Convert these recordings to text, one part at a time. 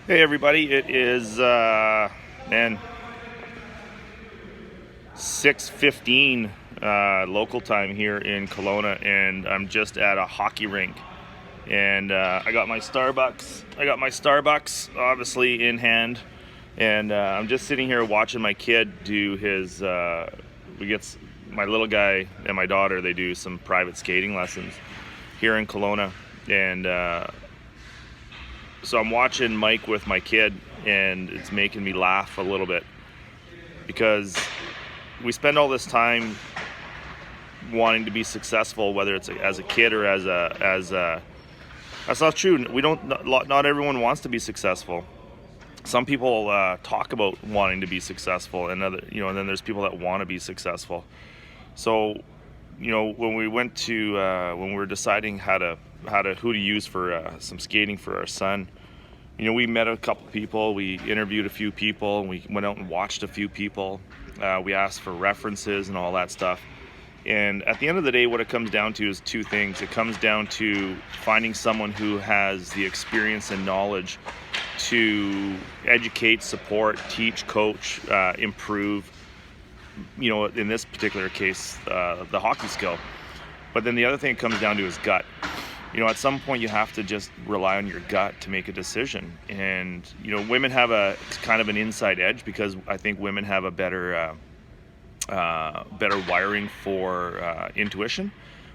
Hey everybody, it is man 6:15 local time here in Kelowna, and I'm just at a hockey rink. And I got my Starbucks. Obviously in hand, and I'm just sitting here watching my kid do his. My little guy and my daughter. They do some private skating lessons here in Kelowna, and so I'm watching Mike with my kid, and it's making me laugh a little bit because we spend all this time wanting to be successful, whether it's as a kid or as a. That's not true. We don't. Not everyone wants to be successful. Some people talk about wanting to be successful, and and then there's people that want to be successful. So, when we went to when we were deciding who to use for some skating for our son, we met a couple people, we interviewed a few people, and we went out and watched a few people. We asked for references and all that stuff. And at the end of the day, what it comes down to is two things. It comes down to finding someone who has the experience and knowledge to educate, support, teach, coach, improve, in this particular case, the hockey skill. But then the other thing it comes down to is gut. At some point you have to just rely on your gut to make a decision. And, women have a kind of an inside edge because I think women have a better wiring for intuition,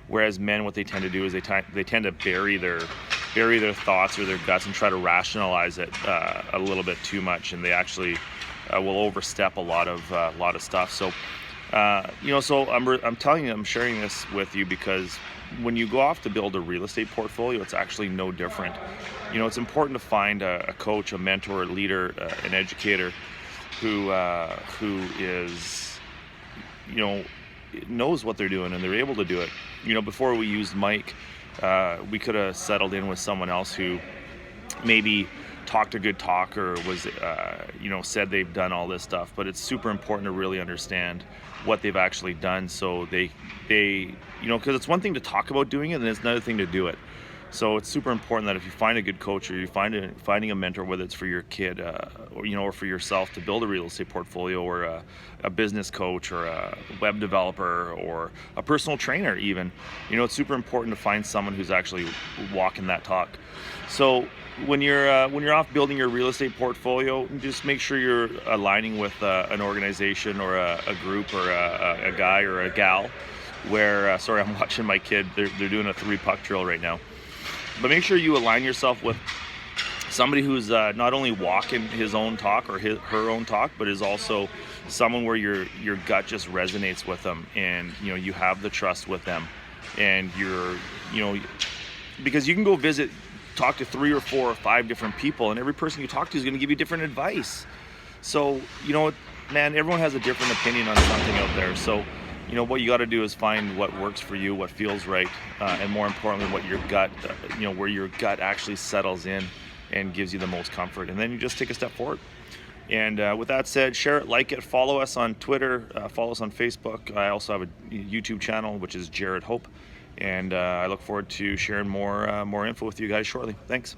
whereas men, what they tend to do is they tend to bury their thoughts or their guts and try to rationalize it a little bit too much, and they actually will overstep a lot of stuff. So I'm sharing this with you because when you go off to build a real estate portfolio, it's actually no different. It's important to find a coach, a mentor, a leader, an educator who is, knows what they're doing and they're able to do it. Before we used Mike, we could have settled in with someone else who maybe talked a good talk or was, said they've done all this stuff. But it's super important to really understand what they've actually done, so they because it's one thing to talk about doing it, and it's another thing to do it. So it's super important that if you find a good coach or you finding a mentor, whether it's for your kid or for yourself to build a real estate portfolio, or a business coach or a web developer or a personal trainer even, it's super important to find someone who's actually walking that talk. So when you're off building your real estate portfolio, just make sure you're aligning with an organization or a group or a guy or a gal where sorry, I'm watching my kid. They're doing a 3-puck drill right now. But make sure you align yourself with somebody who's not only walking his own talk or her own talk, but is also someone where your gut just resonates with them, and you have the trust with them, and because you can go talk to 3 or 4 or 5 different people, and every person you talk to is going to give you different advice. So man, everyone has a different opinion on something out there. So what you got to do is find what works for you, what feels right, and more importantly, what your gut, where your gut actually settles in and gives you the most comfort. And then you just take a step forward. And with that said, share it, like it, follow us on Twitter, follow us on Facebook. I also have a YouTube channel, which is Jared Hope. And I look forward to sharing more info with you guys shortly. Thanks.